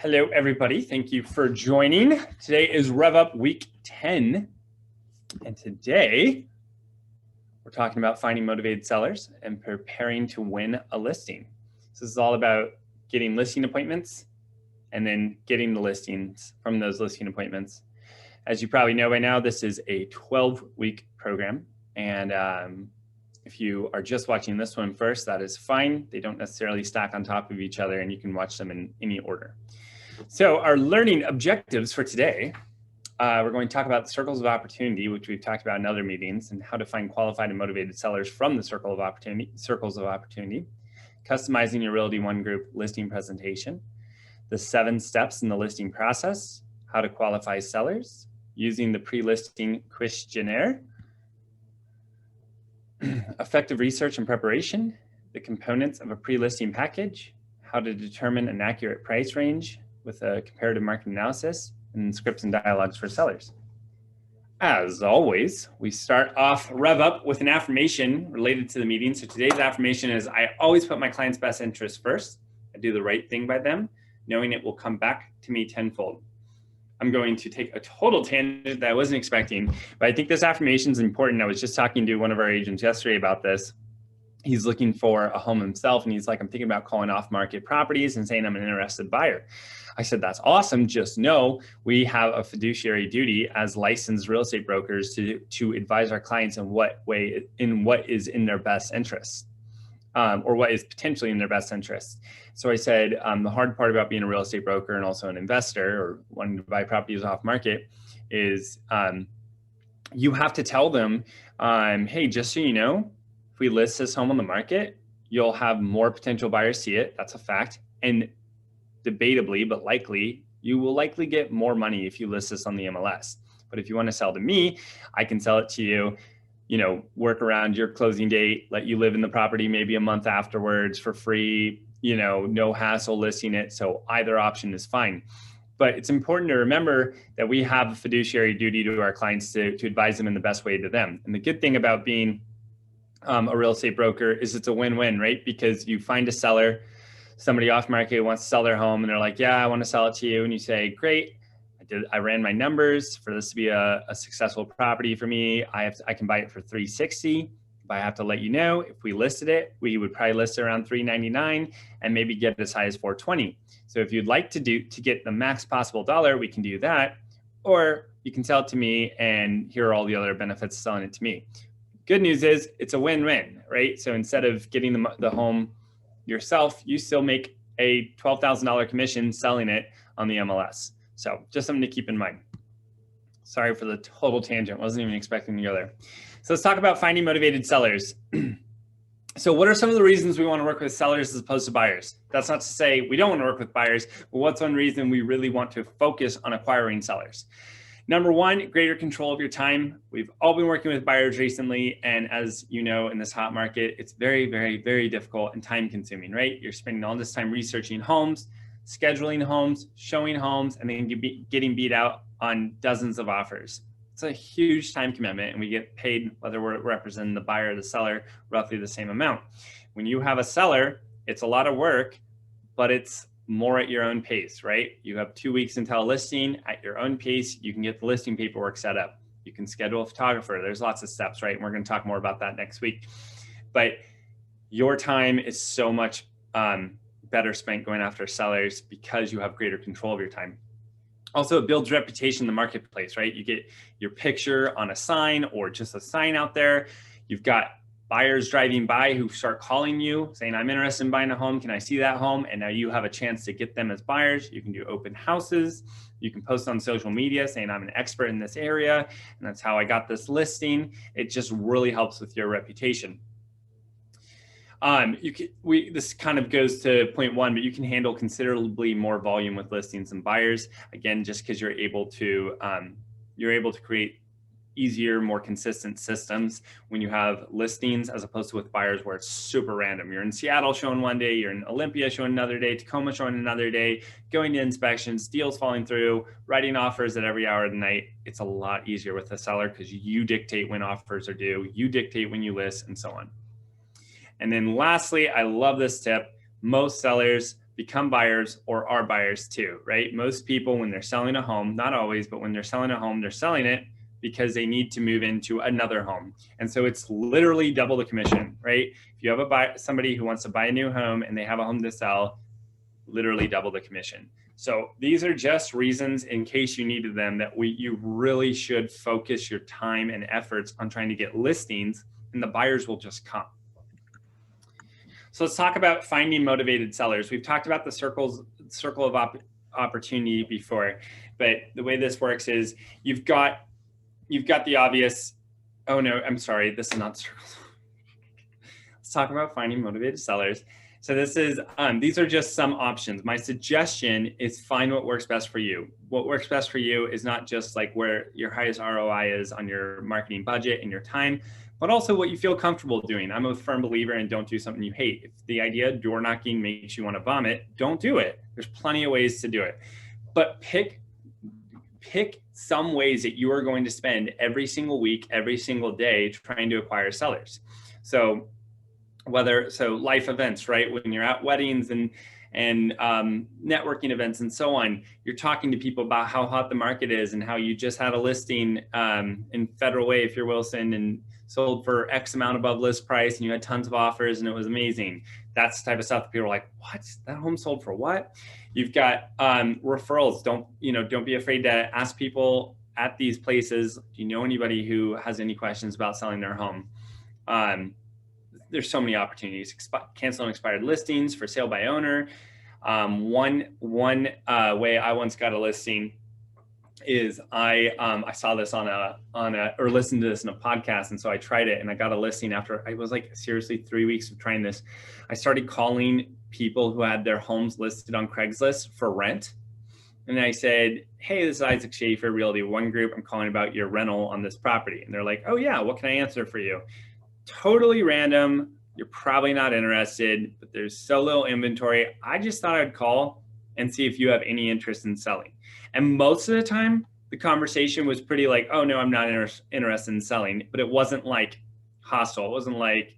Hello, everybody. Thank you for joining. Today is RevUP week 10. And today we're talking about finding motivated sellers and preparing to win a listing. So this is all about getting listing appointments and then getting the listings from those listing appointments. As you probably know by now, this is a 12-week program. And if you are just watching this one first, that is fine. They don't necessarily stack on top of each other and you can watch them in any order. So our learning objectives for today, we're going to talk about the circles of opportunity, which we've talked about in other meetings, and how to find qualified and motivated sellers from the circles of opportunity, customizing your Realty One Group listing presentation, the 7 steps in the listing process, how to qualify sellers, using the pre-listing questionnaire, effective research and preparation, the components of a pre-listing package, how to determine an accurate price range with a comparative market analysis, and scripts and dialogues for sellers. As always, we start off RevUp with an affirmation related to the meeting. So today's affirmation is, I always put my client's best interest first. I do the right thing by them, knowing it will come back to me tenfold. I'm going to take a total tangent that I wasn't expecting, but I think this affirmation is important. I was just talking to one of our agents yesterday about this. He's looking for a home himself, and he's like, I'm thinking about calling off market properties and saying I'm an interested buyer. I said, that's awesome. Just know we have a fiduciary duty as licensed real estate brokers to advise our clients in what is in their best interest, or what is potentially in their best interest. So I said, the hard part about being a real estate broker and also an investor or wanting to buy properties off market is you have to tell them, hey, just so you know, if we list this home on the market, you'll have more potential buyers see it. That's a fact. And debatably, but likely, you will likely get more money if you list this on the MLS. But if you want to sell to me, I can sell it to you, work around your closing date, let you live in the property maybe a month afterwards for free, no hassle listing it. So either option is fine. But it's important to remember that we have a fiduciary duty to our clients to advise them in the best way to them. And the good thing about being a real estate broker is it's a win-win, right? Because you find a seller, somebody off market wants to sell their home and they're like, yeah, I want to sell it to you. And you say, great, I ran my numbers for this to be a successful property for me. I can buy it for $360. But I have to let you know, if we listed it, we would probably list it around $399 and maybe get as high as $420. So if you'd like to get the max possible dollar, we can do that. Or you can sell it to me and here are all the other benefits of selling it to me. Good news is it's a win-win, right? So instead of getting the home yourself, you still make a $12,000 commission selling it on the MLS. So just something to keep in mind. Sorry for the total tangent. Wasn't even expecting to go there. So let's talk about finding motivated sellers. So what are some of the reasons we want to work with sellers as opposed to buyers? That's not to say we don't want to work with buyers, but what's one reason we really want to focus on acquiring sellers? Number one, greater control of your time. We've all been working with buyers recently. And as you know, in this hot market, it's very, very, very difficult and time consuming, right? You're spending all this time researching homes, scheduling homes, showing homes, and then getting beat out on dozens of offers. It's a huge time commitment and we get paid, whether we're representing the buyer or the seller, roughly the same amount. When you have a seller, it's a lot of work, but it's more at your own pace, right? You have 2 weeks until a listing. At your own pace, you can get the listing paperwork set up. You can schedule a photographer. There's lots of steps, right? And we're going to talk more about that next week. But your time is so much better spent going after sellers because you have greater control of your time. Also, it builds reputation in the marketplace, right? You get your picture on a sign or just a sign out there. You've got buyers driving by who start calling you saying, I'm interested in buying a home. Can I see that home? And now you have a chance to get them as buyers. You can do open houses. You can post on social media saying I'm an expert in this area. And that's how I got this listing. It just really helps with your reputation. This kind of goes to point one, but you can handle considerably more volume with listings than buyers. Again, just because you're able to create easier, more consistent systems when you have listings as opposed to with buyers where it's super random. You're in Seattle showing one day, you're in Olympia showing another day, Tacoma showing another day, going to inspections, deals falling through, writing offers at every hour of the night. It's a lot easier with the seller because you dictate when offers are due, you dictate when you list, and so on. And then lastly, I love this tip. Most sellers become buyers or are buyers too, right? Most people, when they're selling a home, not always, but when they're selling a home, they're selling it because they need to move into another home. And so it's literally double the commission, right? If you have somebody who wants to buy a new home and they have a home to sell, literally double the commission. So these are just reasons, in case you needed them, that you really should focus your time and efforts on trying to get listings, and the buyers will just come. So let's talk about finding motivated sellers. We've talked about the circle of opportunity before, but the way this works is you've got the obvious. Oh no, I'm sorry, this is not circles. Let's talk about finding motivated sellers. So this is, these are just some options. My suggestion is find what works best for you. What works best for you is not just like where your highest ROI is on your marketing budget and your time, but also what you feel comfortable doing. I'm a firm believer in don't do something you hate. If the idea of door knocking makes you want to vomit, don't do it. There's plenty of ways to do it. But pick some ways that you are going to spend every single week, every single day trying to acquire sellers. So life events, right? When you're at weddings and networking events and so on, you're talking to people about how hot the market is and how you just had a listing in Federal Way, if you're Wilson, and sold for X amount above list price, and you had tons of offers and it was amazing. That's the type of stuff that people are like, what? That home sold for what? You've got referrals. Don't be afraid to ask people at these places, do you know anybody who has any questions about selling their home? There's so many opportunities. Cancel and expired listings, for sale by owner. One way I once got a listing is I saw this or listened to this in a podcast, and so I tried it, and I got a listing after I was like seriously 3 weeks of trying this. I started calling people who had their homes listed on Craigslist for rent, and I said, "Hey, this is Isaac Schaefer, Realty One Group. I'm calling about your rental on this property." And they're like, "Oh yeah, what can I answer for you?" Totally random. You're probably not interested, but there's so little inventory. I just thought I'd call and see if you have any interest in selling. And most of the time, the conversation was pretty like, "Oh no, I'm not interested in selling." But it wasn't like hostile. It wasn't like,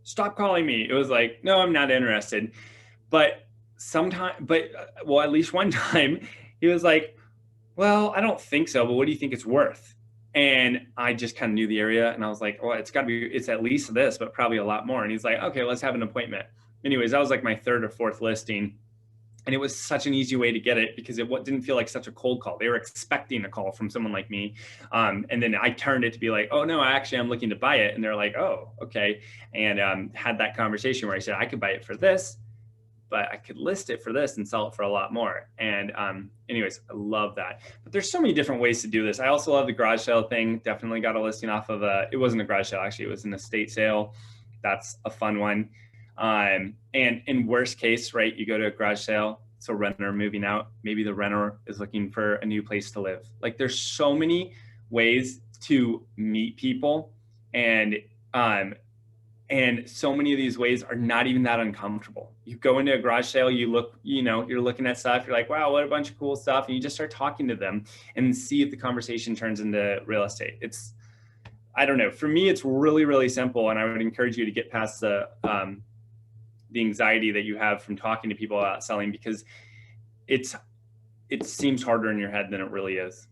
"Stop calling me." It was like, "No, I'm not interested." But at least one time, he was like, "Well, I don't think so, but what do you think it's worth?" And I just kind of knew the area, and I was like, "Well, it's at least this, but probably a lot more." And he's like, "Okay, let's have an appointment." Anyways, that was like my third or fourth listing. And it was such an easy way to get it because it didn't feel like such a cold call. They were expecting a call from someone like me. And then I turned it to be like, "Oh no, I'm looking to buy it." And they're like, "Oh, okay." And had that conversation where I said, "I could buy it for this, but I could list it for this and sell it for a lot more." And anyways, I love that. But there's so many different ways to do this. I also love the garage sale thing. Definitely got a listing off of it wasn't a garage sale, actually. It was an estate sale. That's a fun one. And in worst case, right, you go to a garage sale, it's a renter moving out. Maybe the renter is looking for a new place to live. Like there's so many ways to meet people, and so many of these ways are not even that uncomfortable. You go into a garage sale, you're looking at stuff, you're like, "Wow, what a bunch of cool stuff." And you just start talking to them and see if the conversation turns into real estate. I don't know. For me, it's really, really simple. And I would encourage you to get past the anxiety that you have from talking to people about selling, because it seems harder in your head than it really is.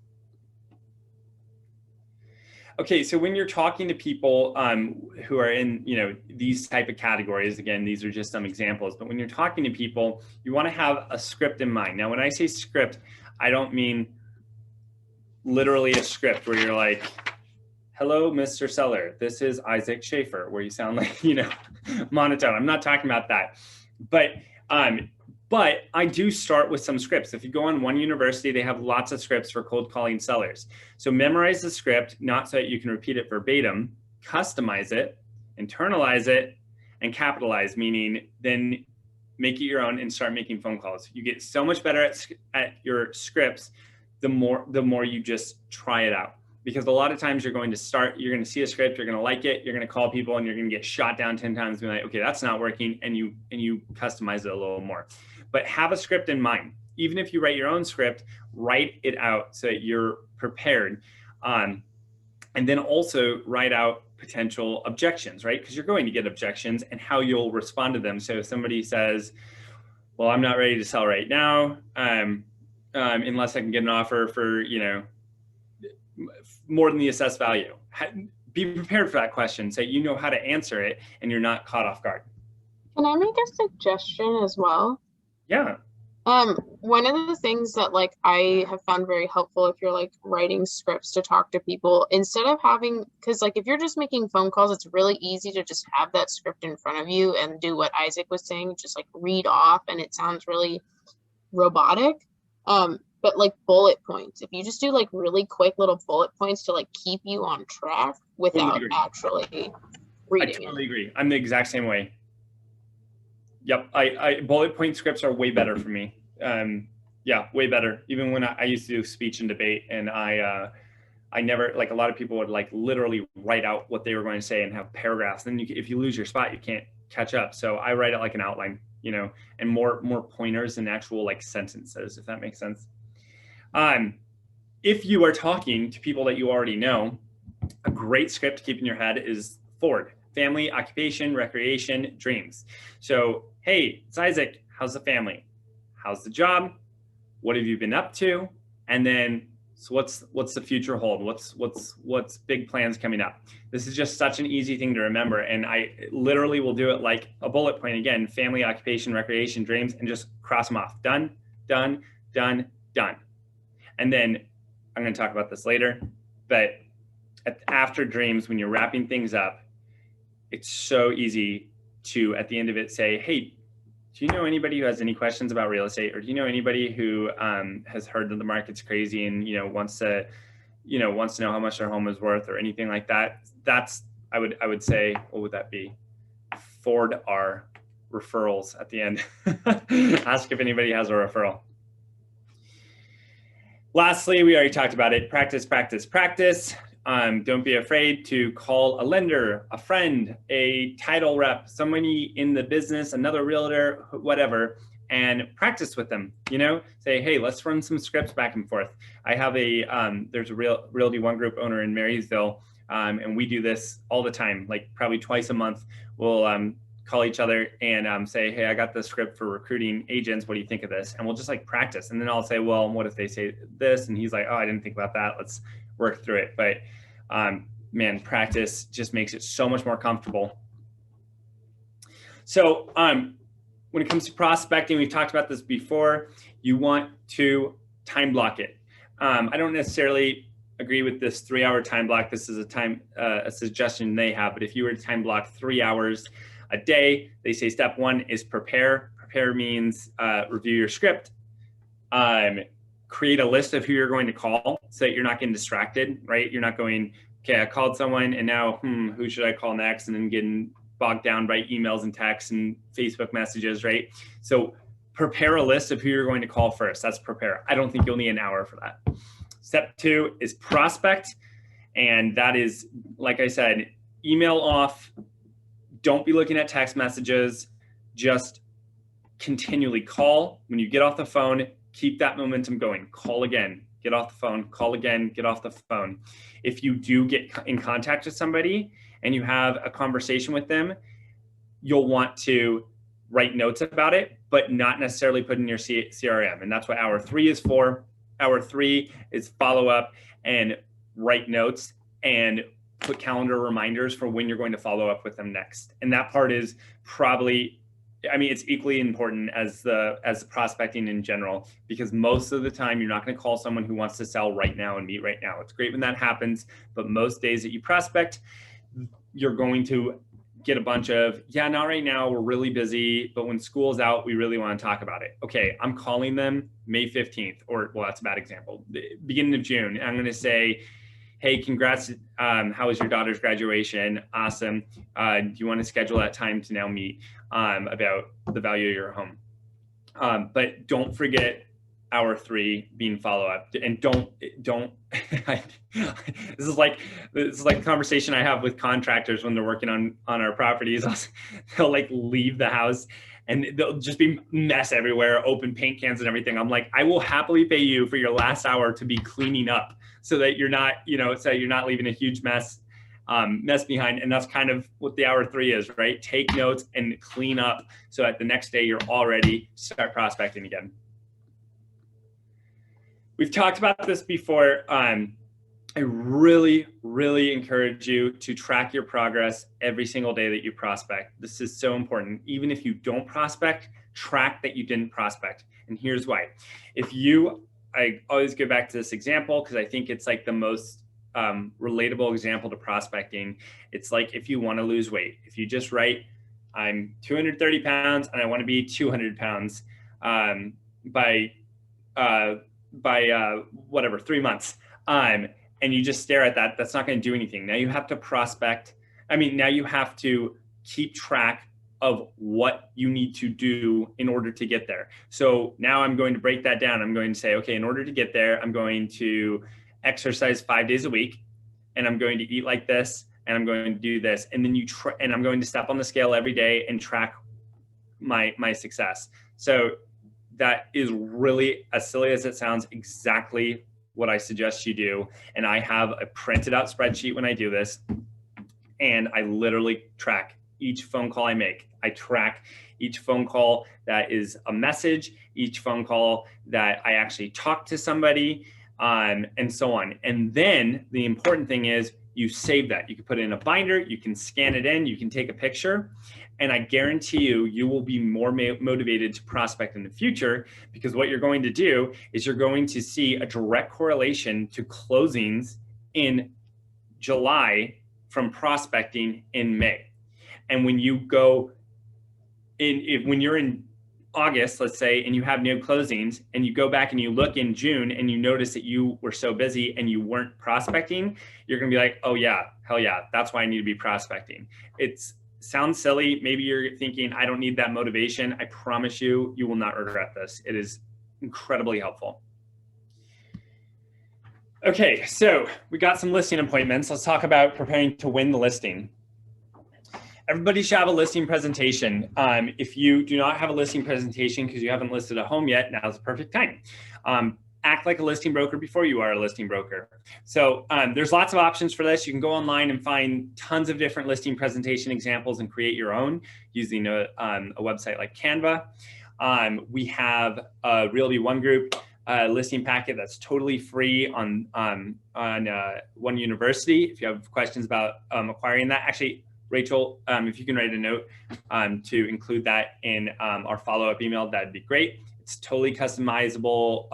Okay, so when you're talking to people who are in these type of categories, again, these are just some examples, but when you're talking to people, you want to have a script in mind. Now, when I say script, I don't mean literally a script where you're like, "Hello, Mr. Seller, this is Isaac Schaefer," where you sound like, monotone. I'm not talking about that. But I do start with some scripts. If you go on one university, they have lots of scripts for cold calling sellers. So memorize the script, not so that you can repeat it verbatim, customize it, internalize it, and capitalize, meaning then make it your own and start making phone calls. You get so much better at your scripts the more you just try it out. Because a lot of times you're going to see a script, you're going to like it, you're going to call people, and you're going to get shot down 10 times, being like, "Okay, that's not working," and you customize it a little more. But have a script in mind. Even if you write your own script, write it out so that you're prepared. And then also write out potential objections, right? Because you're going to get objections, and how you'll respond to them. So if somebody says, well, I'm not ready to sell right now, unless I can get an offer for, you know, more than the assessed value. Be prepared for that question so you know how to answer it and you're not caught off guard. Can I make a suggestion as well? Yeah. One of the things that like I have found very helpful if you're like writing scripts to talk to people, instead of having, because like if you're just making phone calls, it's really easy to just have that script in front of you and do what Isaac was saying, just like read off, and it sounds really robotic. But like bullet points, if you just do like really quick little bullet points to like keep you on track without actually reading I totally agree. I'm the exact same way. Yep, I bullet point scripts are way better for me. Yeah, way better. Even when I used to do speech and debate, and I never, like, a lot of people would like literally write out what they were going to say and have paragraphs. Then if you lose your spot, you can't catch up. So I write it like an outline, you know, and more pointers than actual like sentences, if that makes sense. If you are talking to people that you already know, a great script to keep in your head is Ford. Family, occupation, recreation, dreams. So, hey, it's Isaac. How's the family? How's the job? What have you been up to? And then, so what's the future hold? What's big plans coming up? This is just such an easy thing to remember. And I literally will do it like a bullet point again: family, occupation, recreation, dreams, and just cross them off. Done, done, done, done. And then I'm going to talk about this later, but after dreams, when you're wrapping things up, it's so easy to, at the end of it, say, hey, do you know anybody who has any questions about real estate? Or do you know anybody who has heard that the market's crazy and, you know, wants to know how much their home is worth or anything like that? That's, I would say, what would that be? Forward our referrals at the end. Ask if anybody has a referral. Lastly, we already talked about it. Practice, practice, practice. Don't be afraid to call a lender, a friend, a title rep, somebody in the business, another realtor, whatever, and practice with them. You know, say, hey, let's run some scripts back and forth. I have there's a Realty One Group owner in Marysville, and we do this all the time, like probably twice a month. We'll call each other and say, hey, I got the script for recruiting agents. What do you think of this? And we'll just like practice. And then I'll say, well, what if they say this? And he's like, oh, I didn't think about that. Let's work through it. But man, practice just makes it so much more comfortable. So when it comes to prospecting, we've talked about this before, you want to time block it. I don't necessarily agree with this 3-hour time block. This is a suggestion they have, but if you were to time block 3 hours a day, they say step one is prepare. Prepare means review your script, create a list of who you're going to call so that you're not getting distracted, right? You're not going, okay, I called someone and now, who should I call next? And then getting bogged down by emails and texts and Facebook messages, right? So prepare a list of who you're going to call first. That's prepare. I don't think you'll need an hour for that. Step two is prospect. And that is, like I said, email off. Don't be looking at text messages. Just continually call. When you get off the phone, keep that momentum going. Call again, get off the phone, call again, get off the phone. If you do get in contact with somebody and you have a conversation with them, you'll want to write notes about it, but not necessarily put in your CRM. And that's what hour 3 is for. Hour 3 is follow up and write notes and put calendar reminders for when you're going to follow up with them next. And that part is probably, I mean, it's equally important as the prospecting in general, because most of the time you're not going to call someone who wants to sell right now and meet right now. It's great when that happens, but most days that you prospect, you're going to get a bunch of, yeah, not right now, we're really busy, but when school's out, we really want to talk about it. Okay, I'm calling them May 15th, or, well, that's a bad example, beginning of June. I'm going to say, hey, congrats, how was your daughter's graduation? Awesome. Do you want to schedule that time to now meet about the value of your home? But don't forget hour 3 being follow-up, and don't this is like a conversation I have with contractors when they're working on our properties. They'll like leave the house and there'll just be mess everywhere, open paint cans and everything. I'm like, I will happily pay you for your last hour to be cleaning up so that you're not, so you're not leaving a huge mess mess behind. And that's kind of what the hour 3 is, right? Take notes and clean up so that the next day you're all ready to start prospecting again. We've talked about this before. I really, really encourage you to track your progress every single day that you prospect. This is so important. Even if you don't prospect, track that you didn't prospect. And here's why. I always go back to this example because I think it's like the most relatable example to prospecting. It's like if you want to lose weight. If you just write, I'm 230 pounds and I want to be 200 pounds by whatever, 3 months. And you just stare at that, that's not going to do anything. Now you have to prospect. Now you have to keep track of what you need to do in order to get there. So now I'm going to break that down. I'm going to say, okay, in order to get there, I'm going to exercise 5 days a week, and I'm going to eat like this, and I'm going to do this. And then and I'm going to step on the scale every day and track my success. So that is really, as silly as it sounds, exactly what I suggest you do. And I have a printed out spreadsheet when I do this, and I literally track each phone call I make. I track each phone call that is a message, each phone call that I actually talk to somebody, and so on. And then the important thing is you save that. You can put it in a binder, you can scan it in, you can take a picture, and I guarantee you will be more motivated to prospect in the future, because what you're going to do is you're going to see a direct correlation to closings in July from prospecting in May. And when you go when you're in August, let's say, and you have no closings, and you go back and you look in June and you notice that you were so busy and you weren't prospecting, you're going to be like, oh yeah, hell yeah, that's why I need to be prospecting. Sounds silly. Maybe you're thinking, I don't need that motivation. I promise you, you will not regret this. It is incredibly helpful. Okay, so we got some listing appointments. Let's talk about preparing to win the listing. Everybody should have a listing presentation. If you do not have a listing presentation because you haven't listed a home yet, now's the perfect time. Act like a listing broker before you are a listing broker. So there's lots of options for this. You can go online and find tons of different listing presentation examples and create your own using a website like Canva. We have a Realty One Group listing packet that's totally free on One University. If you have questions about acquiring that, actually, Rachel, if you can write a note to include that in our follow-up email, that'd be great. It's totally customizable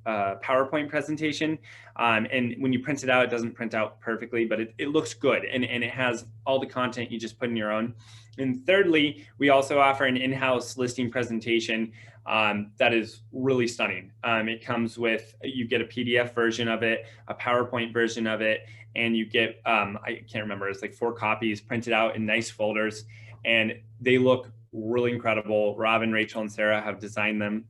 PowerPoint presentation. And when you print it out, it doesn't print out perfectly, but it looks good. And it has all the content you just put in your own. And thirdly, we also offer an in-house listing presentation that is really stunning. It comes with, you get a PDF version of it, a PowerPoint version of it, and you get, I can't remember, it's like 4 copies printed out in nice folders, and they look really incredible. Rob and Rachel and Sarah have designed them,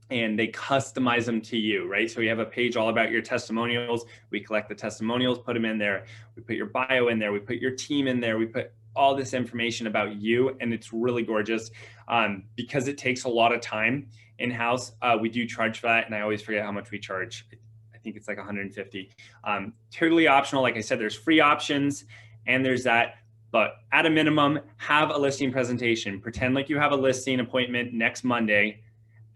and they customize them to you, right? So we have a page all about your testimonials. We collect the testimonials, put them in there. We put your bio in there. We put your team in there. We put all this information about you, and it's really gorgeous. Because it takes a lot of time in-house, we do charge for that, and I always forget how much we charge. I think it's like $150. Totally optional. Like I said, there's free options, and there's that. But at a minimum, have a listing presentation. Pretend like you have a listing appointment next Monday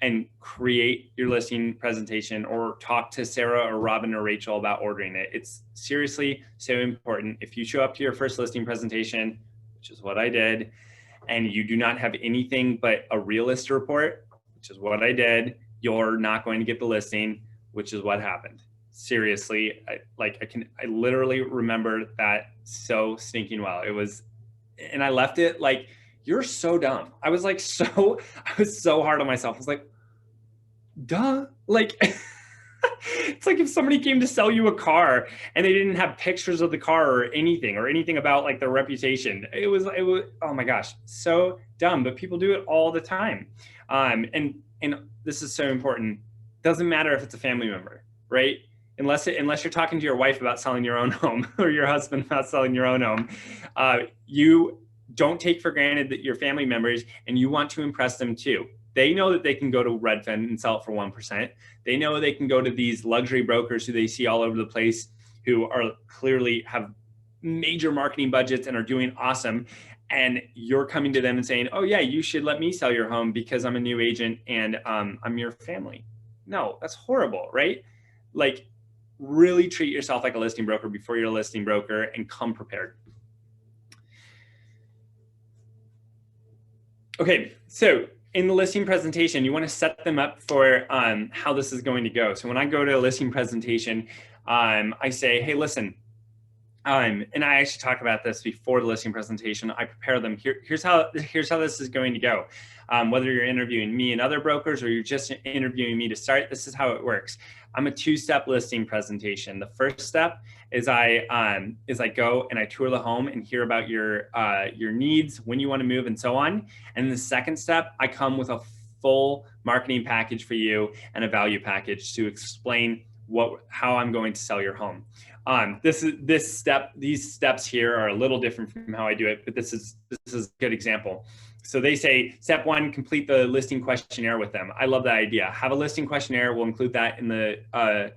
and create your listing presentation, or talk to Sarah or Robin or Rachel about ordering it. It's seriously so important. If you show up to your first listing presentation, which is what I did, and you do not have anything but a realist report, which is what I did, you're not going to get the listing, which is what happened. Seriously, I literally remember that so stinking well. It was, and I left it like, you're so dumb. I was so hard on myself. I was like, duh. Like, it's like if somebody came to sell you a car and they didn't have pictures of the car or anything about like their reputation. It was, oh my gosh, so dumb, but people do it all the time. And this is so important. Doesn't matter if it's a family member, right? Unless you're talking to your wife about selling your own home, or your husband about selling your own home, you don't take for granted that your family members, and you want to impress them too. They know that they can go to Redfin and sell it for 1%. They know they can go to these luxury brokers who they see all over the place, who are clearly have major marketing budgets and are doing awesome, and you're coming to them and saying, oh yeah, you should let me sell your home because I'm a new agent and I'm your family. No, that's horrible, right? Like, really treat yourself like a listing broker before you're a listing broker, and come prepared. Okay, so in the listing presentation, you want to set them up for how this is going to go. So when I go to a listing presentation, I say, hey, listen, and I actually talk about this before the listing presentation. I prepare them. Here's how this is going to go. Whether you're interviewing me and other brokers or you're just interviewing me to start, this is how it works. I'm a two-step listing presentation. The first step is I go and I tour the home and hear about your needs, when you want to move, and so on. And the second step, I come with a full marketing package for you and a value package to explain how I'm going to sell your home. These steps here are a little different from how I do it, but this is a good example. So they say, step one, complete the listing questionnaire with them. I love that idea. Have a listing questionnaire. We'll include that in the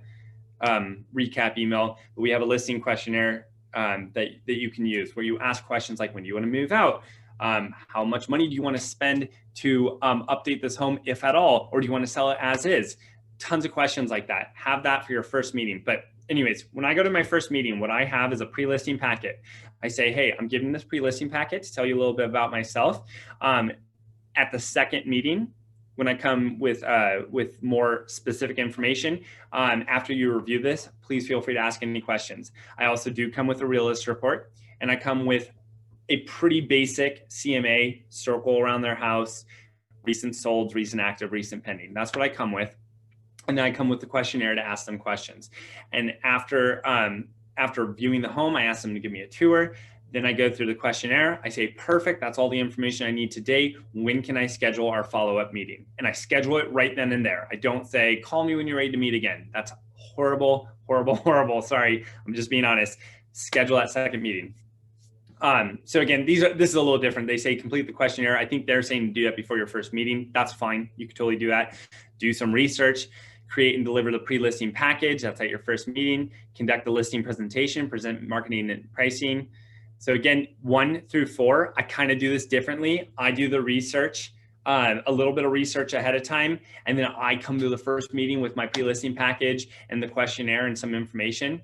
recap email. But we have a listing questionnaire that you can use, where you ask questions like, when do you want to move out? How much money do you want to spend to update this home, if at all? Or do you want to sell it as is? Tons of questions like that. Have that for your first meeting. But anyways, when I go to my first meeting, what I have is a pre-listing packet. I say, hey, I'm giving this pre-listing packet to tell you a little bit about myself. At the second meeting, when I come with more specific information, after you review this, please feel free to ask any questions. I also do come with a realist report, and I come with a pretty basic CMA circle around their house, recent sold, recent active, recent pending. That's what I come with. And then I come with the questionnaire to ask them questions. And after viewing the home, I ask them to give me a tour. Then I go through the questionnaire. I say, perfect, that's all the information I need today. When can I schedule our follow-up meeting? And I schedule it right then and there. I don't say, call me when you're ready to meet again. That's horrible, horrible, horrible. Sorry, I'm just being honest. Schedule that second meeting. So again, this is a little different. They say complete the questionnaire. I think they're saying to do that before your first meeting. That's fine. You can totally do that. Do some research. Create and deliver the pre-listing package. That's at your first meeting. Conduct the listing presentation, present marketing and pricing. So again, 1 through 4, I kind of do this differently. I do the research, a little bit of research ahead of time, and then I come to the first meeting with my pre-listing package and the questionnaire and some information.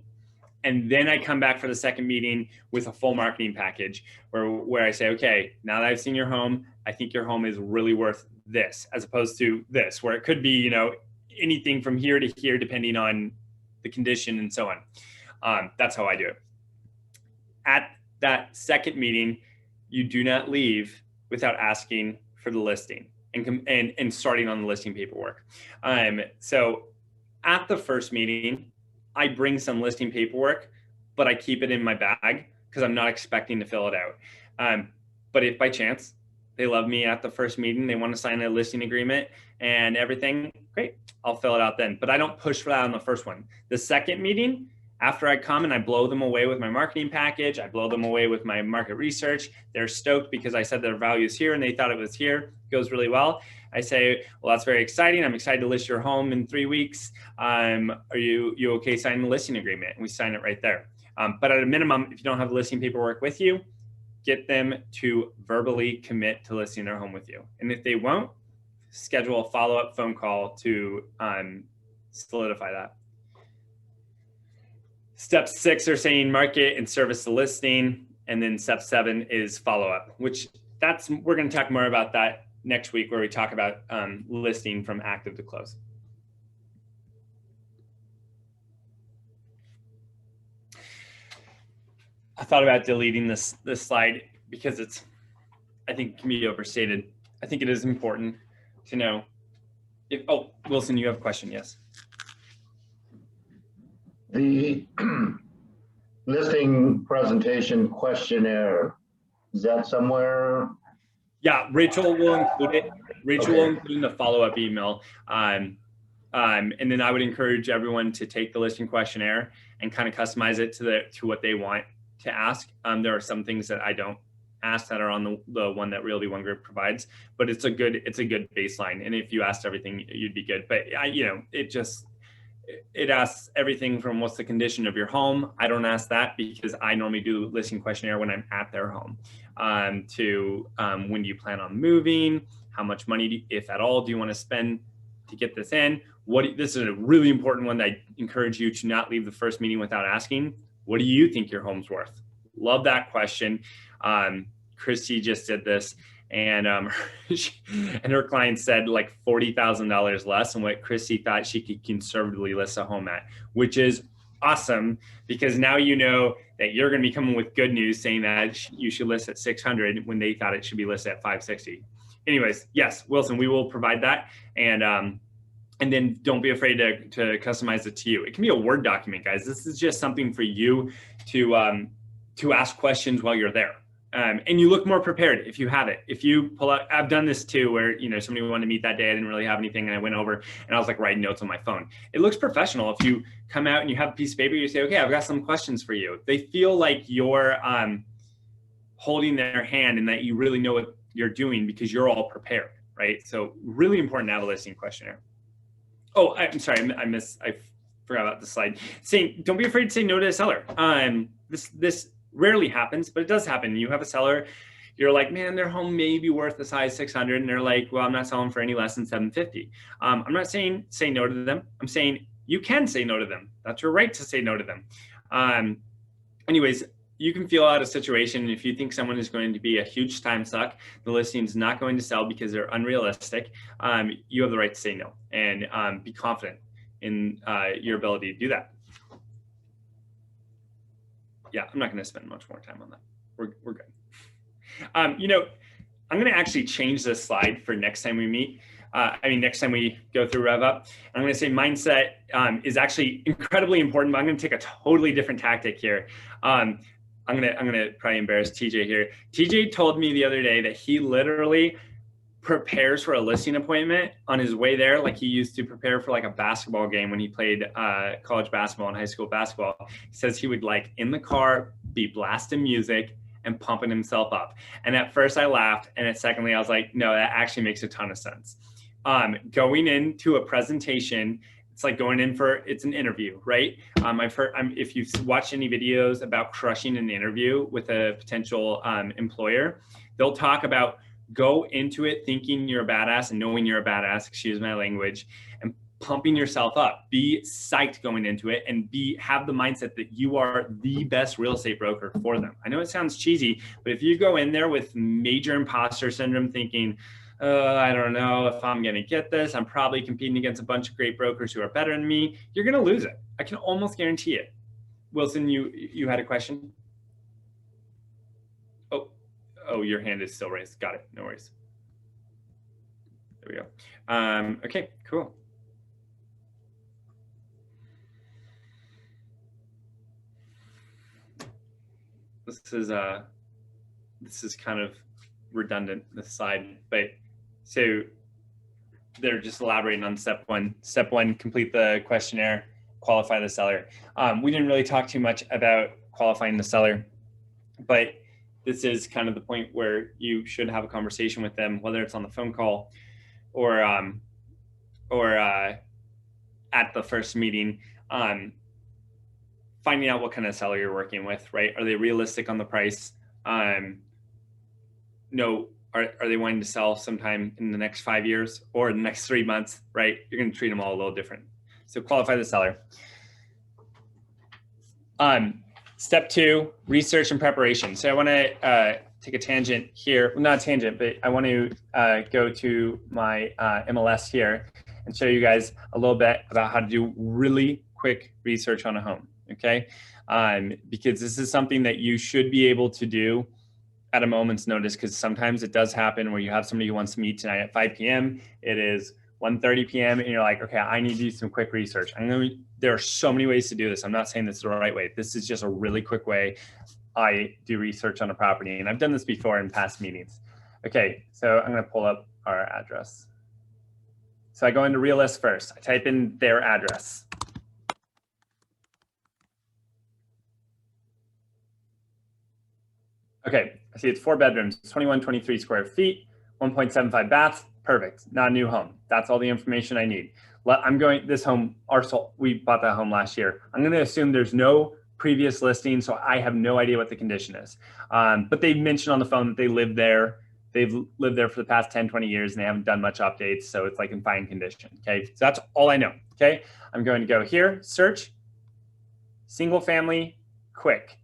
And then I come back for the second meeting with a full marketing package where I say, okay, now that I've seen your home, I think your home is really worth this, as opposed to this, where it could be, anything from here to here, depending on the condition and so on. That's how I do it. At that second meeting, you do not leave without asking for the listing and starting on the listing paperwork. So at the first meeting, I bring some listing paperwork, but I keep it in my bag because I'm not expecting to fill it out. But if by chance they love me at the first meeting, they want to sign a listing agreement and everything, great, I'll fill it out then. But I don't push for that on the first one. The second meeting, after I come and I blow them away with my marketing package, I blow them away with my market research, they're stoked because I said their value is here and they thought it was here, it goes really well. I say, well, that's very exciting. I'm excited to list your home in 3 weeks. Are you okay signing the listing agreement? And we sign it right there. But at a minimum, if you don't have the listing paperwork with you, get them to verbally commit to listing their home with you. And if they won't, schedule a follow-up phone call to solidify that. Step 6 are saying market and service the listing. And then step 7 is follow-up, which we're going to talk more about that next week, where we talk about listing from active to close. I thought about deleting this slide because I think it can be overstated. I think it is important to know if, oh, Wilson, you have a question, yes. The listing presentation questionnaire, is that somewhere? Yeah, Rachel will include it. Rachel will include in the follow-up email. And then I would encourage everyone to take the listing questionnaire and kind of customize it to what they want to ask. There are some things that I don't ask that are on the one that Realty One Group provides, but it's a good baseline. And if you asked everything, you'd be good. But it asks everything from what's the condition of your home. I don't ask that because I normally do listing questionnaire when I'm at their home. To when do you plan on moving? How much money, if at all, do you want to spend to get this in? This is a really important one that I encourage you to not leave the first meeting without asking. What do you think your home's worth? Love that question. Christy just did this, and and her client said like $40,000 less than what Christy thought she could conservatively list a home at, which is awesome, because now you know that you're going to be coming with good news saying that you should list at 600 when they thought it should be listed at 560. Anyways, yes, Wilson, we will provide that, and then don't be afraid to customize it to you. It can be a Word document, guys. This is just something for you to ask questions while you're there. And you look more prepared if you have it. If you pull out, I've done this too, where, you know, somebody wanted to meet that day. I didn't really have anything, and I went over and I was like writing notes on my phone. It looks professional. If you come out and you have a piece of paper, you say, okay, I've got some questions for you. They feel like you're holding their hand and that you really know what you're doing because you're all prepared, right? So really important to have a listing questionnaire. Oh, I'm sorry, I forgot about the slide. Saying, don't be afraid to say no to a seller. This rarely happens, but it does happen. You have a seller, you're like, man, their home may be worth a size 600, and they're like, well, I'm not selling for any less than 750. I'm not saying say no to them. I'm saying you can say no to them. That's your right to say no to them. Anyways, you can feel out a situation. If you think someone is going to be a huge time suck, the listing is not going to sell because they're unrealistic, you have the right to say no, and be confident in your ability to do that. Yeah, I'm not going to spend much more time on that. We're good. You know, I'm going to actually change this slide for next time we meet. Next time we go through RevUp. I'm going to say mindset is actually incredibly important, but I'm going to take a totally different tactic here. I'm going to probably embarrass TJ here. TJ told me the other day that he literally prepares for a listing appointment on his way there like he used to prepare for like a basketball game when he played college basketball and high school basketball. He says he would, like, in the car, be blasting music and pumping himself up. And at first I laughed, and at secondly I was like, no, that actually makes a ton of sense. Going into a presentation, it's like going in for, it's an interview, right? If you've watched any videos about crushing an interview with a potential employer, they'll talk about go into it thinking you're a badass and knowing you're a badass, excuse my language, and pumping yourself up. Be psyched going into it, and have the mindset that you are the best real estate broker for them. I know it sounds cheesy, but if you go in there with major imposter syndrome thinking, I don't know if I'm going to get this, I'm probably competing against a bunch of great brokers who are better than me, you're going to lose it. I can almost guarantee it. Wilson, you had a question? Oh, your hand is still raised. Got it. No worries. There we go. Okay, cool. This is kind of redundant, this slide, but so they're just elaborating on step one. Step one, complete the questionnaire, qualify the seller. We didn't really talk too much about qualifying the seller, but this is kind of the point where you should have a conversation with them, whether it's on the phone call or at the first meeting, finding out what kind of seller you're working with, right? Are they realistic on the price? No, are they wanting to sell sometime in the next 5 years or the next 3 months, right? You're going to treat them all a little different. So qualify the seller. Step two, research and preparation. So I want to take a tangent here. Well, not a tangent, but I want to go to my MLS here and show you guys a little bit about how to do really quick research on a home, okay? Because this is something that you should be able to do at a moment's notice, because sometimes it does happen where you have somebody who wants to meet tonight at 5 p.m. It is 1:30 p.m. and you're like, okay, I need to do some quick research. I know there are so many ways to do this. I'm not saying this is the right way. This is just a really quick way I do research on a property, and I've done this before in past meetings. Okay, so I'm going to pull up our address. So I go into Realist first. I type in their address. Okay, I see it's 4 bedrooms, 2123 square feet, 1.75 baths. Perfect. Not a new home. That's all the information I need. this home, we bought that home last year. I'm going to assume there's no previous listing, so I have no idea what the condition is. But they mentioned on the phone that they live there. They've lived there for the past 10, 20 years, and they haven't done much updates, so it's like in fine condition, okay? So that's all I know, okay? I'm going to go here, search, single family, quick.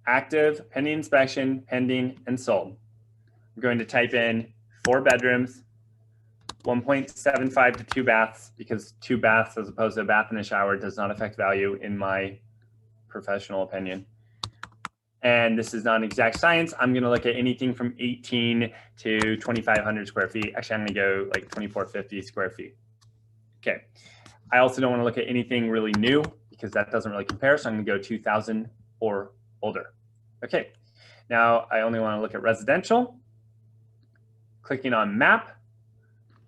Active, pending inspection, pending, and sold. I'm going to type in 4 bedrooms, 1.75 to 2 baths, because 2 baths as opposed to a bath and a shower does not affect value in my professional opinion. And this is not an exact science. I'm going to look at anything from 18 to 2,500 square feet. Actually, I'm going to go like 2,450 square feet. Okay. I also don't want to look at anything really new because that doesn't really compare. So I'm going to go 2,000 or older. Okay. Now I only want to look at residential. Clicking on map.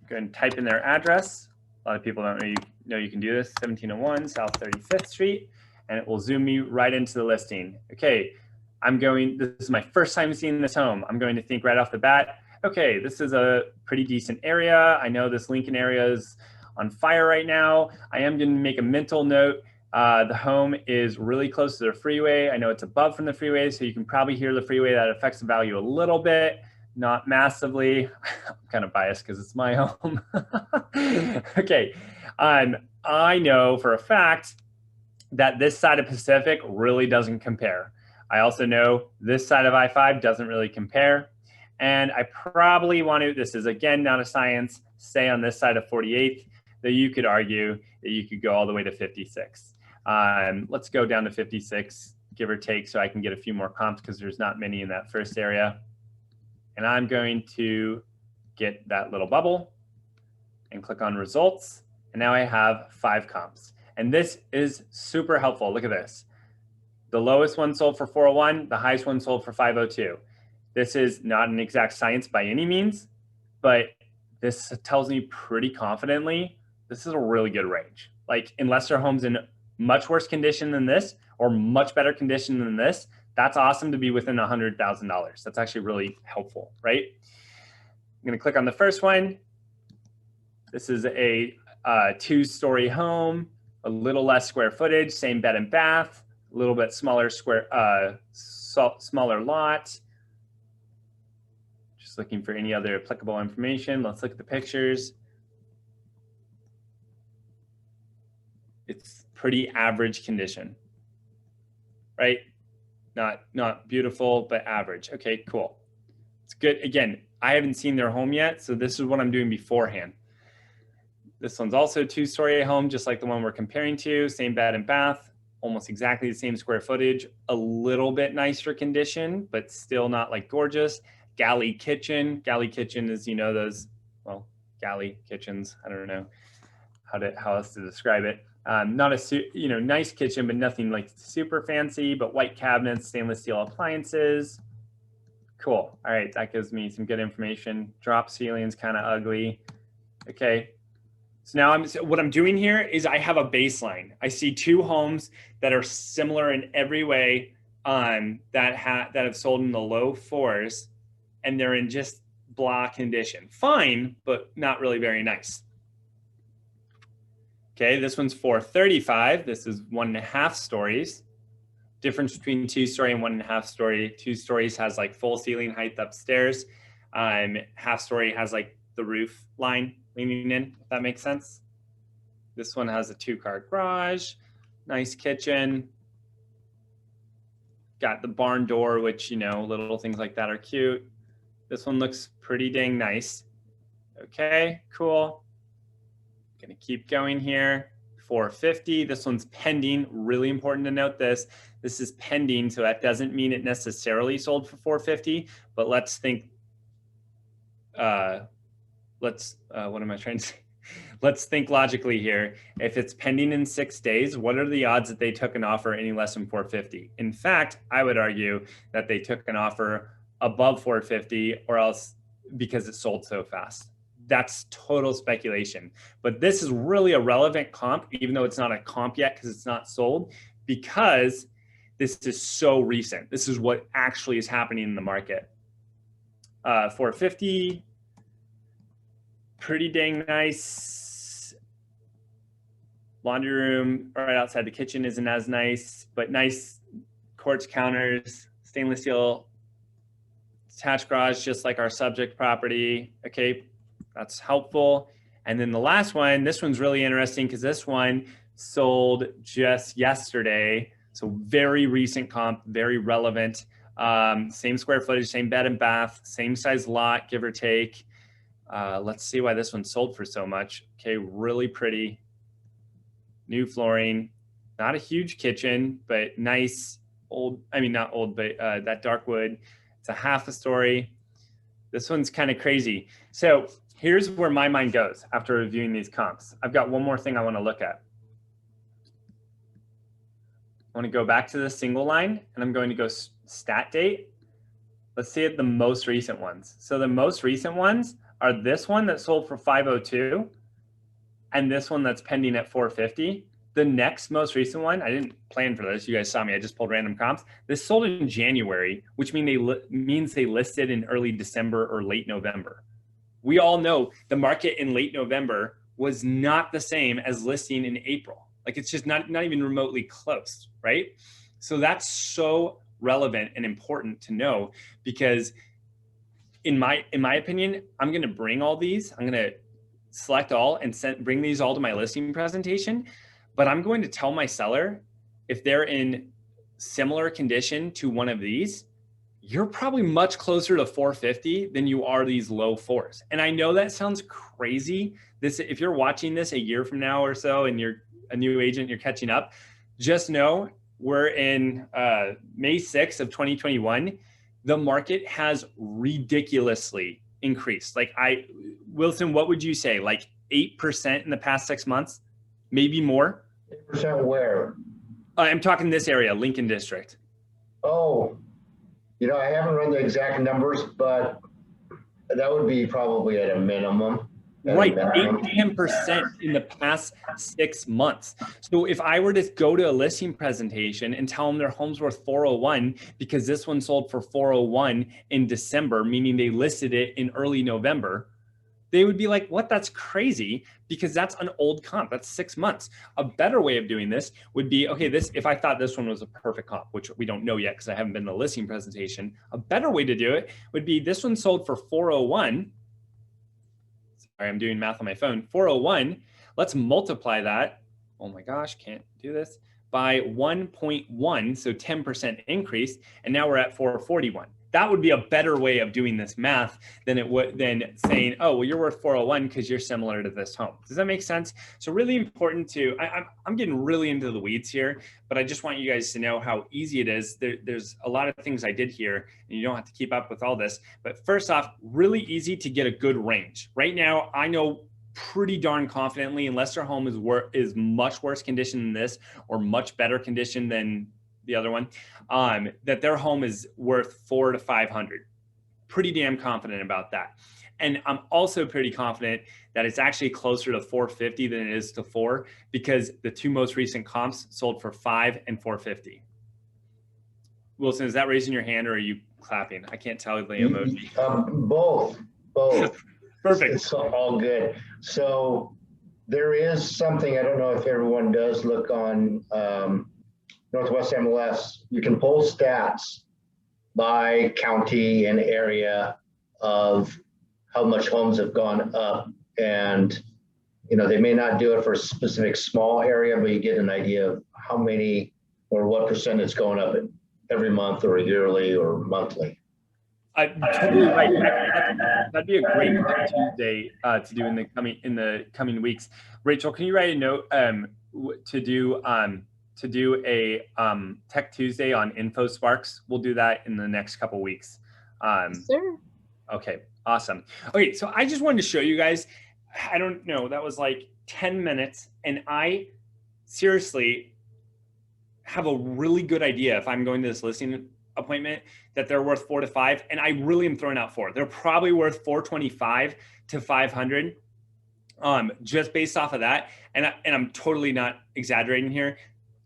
Go ahead and type in their address. A lot of people don't know you can do this. 1701 South 35th Street. And it will zoom me right into the listing. Okay. This is my first time seeing this home. I'm going to think right off the bat, okay, this is a pretty decent area. I know this Lincoln area is on fire right now. I am going to make a mental note. The home is really close to the freeway. I know it's above from the freeway, so you can probably hear the freeway. That affects the value a little bit, not massively. I'm kind of biased because it's my home. Okay, I know for a fact that this side of Pacific really doesn't compare. I also know this side of I-5 doesn't really compare. And I probably want to, this is again, not a science, stay on this side of 48th, though you could argue that you could go all the way to 56. Let's go down to 56, give or take, so I can get a few more comps because there's not many in that first area. And I'm going to get that little bubble and click on results. And now I have 5 comps. And this is super helpful. Look at this. The lowest one sold for 401, the highest one sold for 502. This is not an exact science by any means, but this tells me pretty confidently this is a really good range. Like, unless their home's in much worse condition than this or much better condition than this, that's awesome to be within $100,000. That's actually really helpful, right? I'm going to click on the first one. This is a 2-story home, a little less square footage, same bed and bath. A little bit smaller smaller lot. Just looking for any other applicable information. Let's look at the pictures. It's pretty average condition, right? Not beautiful, but average. Okay, cool. It's good. Again, I haven't seen their home yet, so this is what I'm doing beforehand. This one's also a 2-story home, just like the one we're comparing to. Same bed and bath. Almost exactly the same square footage, a little bit nicer condition, but still not like gorgeous. Galley kitchen. Galley kitchen is, you know, those, well, galley kitchens. I don't know how else to describe it. Not a, nice kitchen, but nothing like super fancy, but white cabinets, stainless steel appliances. Cool. All right. That gives me some good information. Drop ceiling's kind of ugly. Okay. So now what I'm doing here is I have a baseline. I see 2 homes that are similar in every way that have sold in the low 4s, and they're in just blah condition. Fine, but not really very nice. Okay, this one's 435. This is 1.5 stories. Difference between 2-story and 1.5 story. 2 stories has like full ceiling height upstairs. Half story has like the roof line leaning in, if that makes sense. This one has a 2-car garage, nice kitchen. Got the barn door, which, little things like that are cute. This one looks pretty dang nice. Okay, cool. Gonna keep going here. 450, this one's pending. Really important to note this. This is pending, so that doesn't mean it necessarily sold for 450, but let's think, what am I trying to say? Let's think logically here. If it's pending in 6 days, what are the odds that they took an offer any less than 450? In fact, I would argue that they took an offer above 450, or else because it sold so fast. That's total speculation. But this is really a relevant comp, even though it's not a comp yet because it's not sold, because this is so recent. This is what actually is happening in the market. 450. Pretty dang nice. Laundry room right outside the kitchen isn't as nice, but nice quartz counters, stainless steel attached garage, just like our subject property. Okay, that's helpful. And then the last one, this one's really interesting because this one sold just yesterday. So very recent comp, very relevant. Same square footage, same bed and bath, same size lot, give or take. Let's see why this one sold for so much. Okay, really pretty. New flooring, not a huge kitchen, but nice old, I mean, not old, but that dark wood. It's a half a story. This one's kind of crazy. So here's where my mind goes after reviewing these comps. I've got one more thing I want to look at. I want to go back to the single line and I'm going to go stat date. Let's see at the most recent ones. So the most recent ones are this one that sold for 502 and this one that's pending at 450. The next most recent one, I didn't plan for this. You guys saw me. I just pulled random comps. This sold in January, which means they listed in early December or late November. We all know the market in late November was not the same as listing in April. Like it's just not even remotely close, right? So that's so relevant and important to know because in my opinion, I'm going to bring all these. I'm going to select all and bring these all to my listing presentation. But I'm going to tell my seller if they're in similar condition to one of these, you're probably much closer to 450 than you are these low fours. And I know that sounds crazy. If you're watching this a year from now or so and you're a new agent, you're catching up, just know we're in May 6th of 2021. The market has ridiculously increased. Like Wilson, what would you say? Like 8% in the past 6 months? Maybe more? 8% where? I'm talking this area, Lincoln District. Oh, I haven't run the exact numbers, but that would be probably at a minimum. Right, 8-10% in the past 6 months. So if I were to go to a listing presentation and tell them their home's worth 401 because this one sold for 401 in December, meaning they listed it in early November, they would be like, what? That's crazy because that's an old comp. That's 6 months. A better way of doing this would be, okay, if I thought this one was a perfect comp, which we don't know yet because I haven't been to the listing presentation, a better way to do it would be this one sold for 401. Sorry, I'm doing math on my phone. 401. Let's multiply that. Oh my gosh, can't do this. By 1.1, so 10% increase, and now we're at 441. That would be a better way of doing this math than saying, oh, well, you're worth 401 because you're similar to this home. Does that make sense? So really important I'm getting really into the weeds here, but I just want you guys to know how easy it is. There's a lot of things I did here, and you don't have to keep up with all this. But first off, really easy to get a good range. Right now, I know pretty darn confidently, unless their home is much worse condition than this or much better condition than the other one, that their home is worth 400 to 500. Pretty damn confident about that. And I'm also pretty confident that it's actually closer to 450 than it is to 4 because the two most recent comps sold for 5 and 450. Wilson, is that raising your hand or are you clapping? I can't tell the emoji. Both. Perfect. It's all good. So there is something, I don't know if everyone does look on Northwest MLS. You can pull stats by county and area of how much homes have gone up. And, they may not do it for a specific small area, but you get an idea of how many or what percent it's going up every month or yearly or monthly. I'm totally right. That'd be a great Tuesday to do in the coming weeks. Rachel, can you write a note to do a Tech Tuesday on InfoSparks? We'll do that in the next couple weeks. Sure. Okay, awesome. Okay, so I just wanted to show you guys. I don't know. That was like 10 minutes, and I seriously have a really good idea if I'm going to this listing appointment that they're worth 4 to 5, and I really am throwing out 4. They're probably worth 425 to 500, just based off of that. And I'm totally not exaggerating here.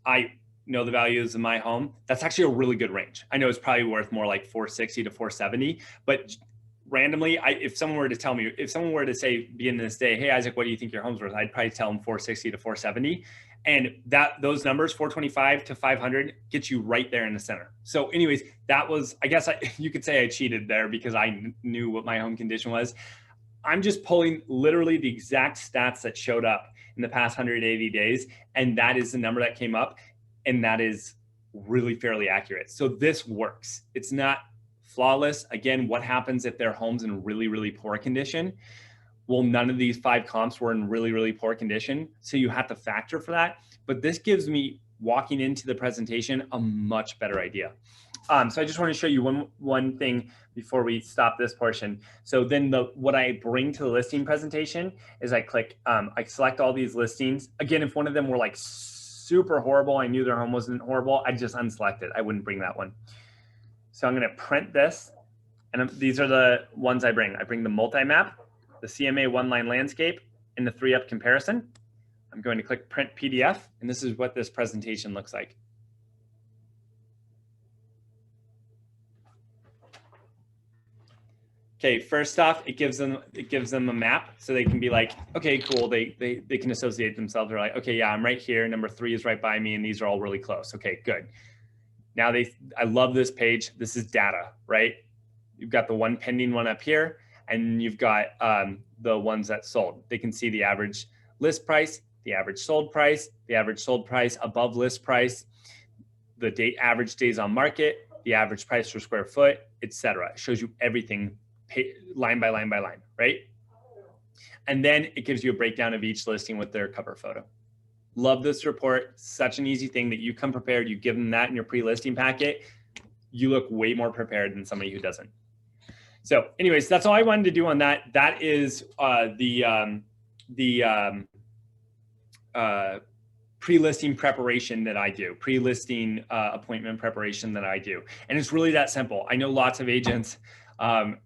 I know the values of my home. That's actually a really good range. I know it's probably worth more like 460 to 470, but randomly, if someone were to tell me, if someone were to say, beginning this day, hey, Isaac, what do you think your home's worth? I'd probably tell them 460 to 470. And those numbers, 425 to 500, get you right there in the center. So anyways, that was, I guess you could say I cheated there because I knew what my home condition was. I'm just pulling literally the exact stats that showed up in the past 180 days. And that is the number that came up. And that is really fairly accurate. So this works. It's not flawless. Again, what happens if their home's in really, really poor condition? Well, none of these 5 comps were in really, really poor condition. So you have to factor for that. But this gives me, walking into the presentation, a much better idea. So I just want to show you one thing before we stop this portion. So then what I bring to the listing presentation is I select all these listings. Again, if one of them were like super horrible, I knew their home wasn't horrible, I'd just unselect it. I wouldn't bring that one. So I'm going to print this. And these are the ones I bring. I bring the multi-map, the CMA one-line landscape, and the 3UP comparison. I'm going to click print PDF, and this is what this presentation looks like. Okay, first off, it gives them a map, so they can be like, okay, cool. They can associate themselves. They're like, okay, yeah, I'm right here. Number 3 is right by me, and these are all really close. Okay, good. Now I love this page. This is data, right? You've got the one pending one up here, and you've got the ones that sold. They can see the average list price, the average sold price above list price, the average days on market, the average price per square foot, etc. It shows you everything line by line by line, right? And then it gives you a breakdown of each listing with their cover photo. Love this report. Such an easy thing that you come prepared. You give them that in your pre-listing packet. You look way more prepared than somebody who doesn't. So anyways, that's all I wanted to do on that. That is the pre-listing preparation that I do, pre-listing appointment preparation that I do. And it's really that simple. I know lots of agents, I'm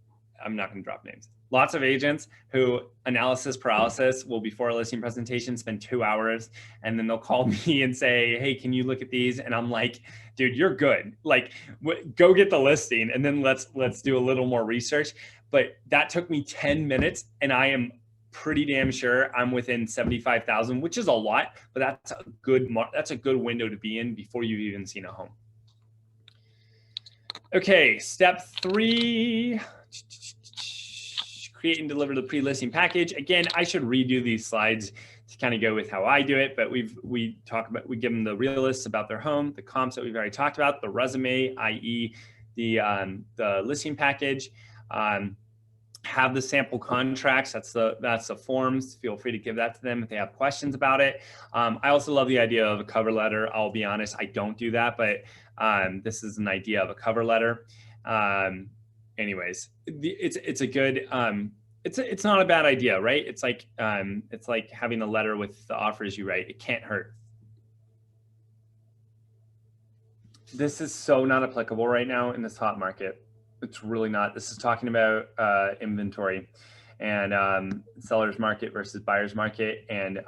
not going to drop names. Lots of agents who analysis paralysis will, before a listing presentation, spend 2 hours, and then they'll call me and say, hey, can you look at these? And I'm like, dude, you're good. Like, go get the listing, and then let's do a little more research. But that took me 10 minutes, and I am pretty damn sure I'm within 75,000, which is a lot, but that's a good window to be in before you've even seen a home. Okay, step 3. Create and deliver the pre-listing package. Again, I should redo these slides to kind of go with how I do it, but we give them the real lists about their home, the comps that we've already talked about, the resume, i.e. the listing package, have the sample contracts. That's the forms. Feel free to give that to them if they have questions about it. I also love the idea of a cover letter. I'll be honest, I don't do that, but this is an idea of a cover letter. Anyways, it's a good, it's not a bad idea, right? It's like having a letter with the offers you write. It can't hurt. This is so not applicable right now in this hot market. It's really not. This is talking about inventory and seller's market versus buyer's market. And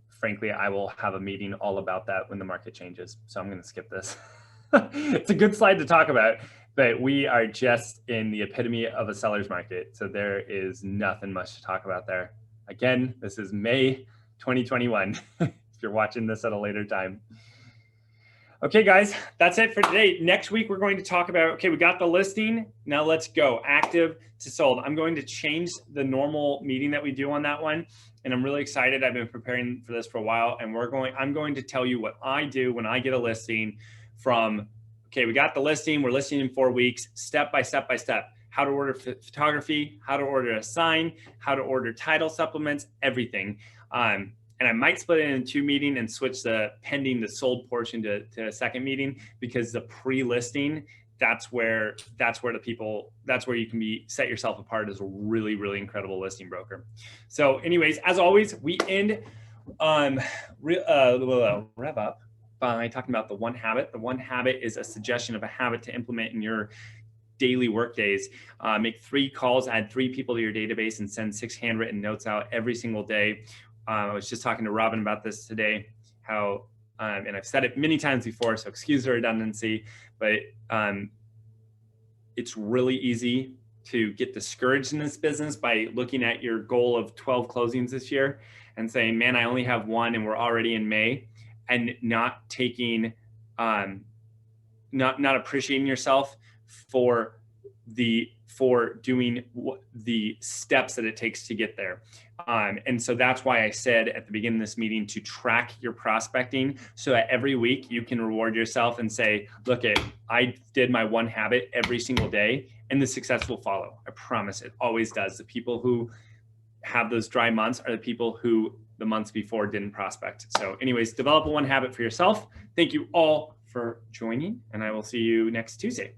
frankly, I will have a meeting all about that when the market changes. So I'm going to skip this. It's a good slide to talk about, but we are just in the epitome of a seller's market. So there is nothing much to talk about there. Again, this is May 2021, if you're watching this at a later time. Okay, guys, that's it for today. Next week, we're going to talk about, okay, we got the listing. Now let's go active to sold. I'm going to change the normal meeting that we do on that one. And I'm really excited. I've been preparing for this for a while, and I'm going to tell you what I do when I get a listing from, okay, we got the listing, we're listing in 4 weeks, step by step by step, how to order photography, how to order a sign, how to order title supplements, everything. And I might split it in 2 meetings and switch the pending to sold portion to a second meeting, because the pre-listing, that's where you can set yourself apart as a really, really incredible listing broker. So anyways, as always, we end RevUP by talking about the 1 habit. The 1 habit is a suggestion of a habit to implement in your daily work days. Make 3 calls, add 3 people to your database, and send 6 handwritten notes out every single day. I was just talking to Robin about this today, how, and I've said it many times before, so excuse the redundancy, but it's really easy to get discouraged in this business by looking at your goal of 12 closings this year and saying, man, I only have one and we're already in May, and not taking, not appreciating yourself for doing the steps that it takes to get there. And so that's why I said at the beginning of this meeting to track your prospecting, so that every week you can reward yourself and say, look, I did my one habit every single day, and the success will follow. I promise, it always does. The people who have those dry months are the people who the months before didn't prospect. So anyways, develop a one habit for yourself. Thank you all for joining, and I will see you next Tuesday.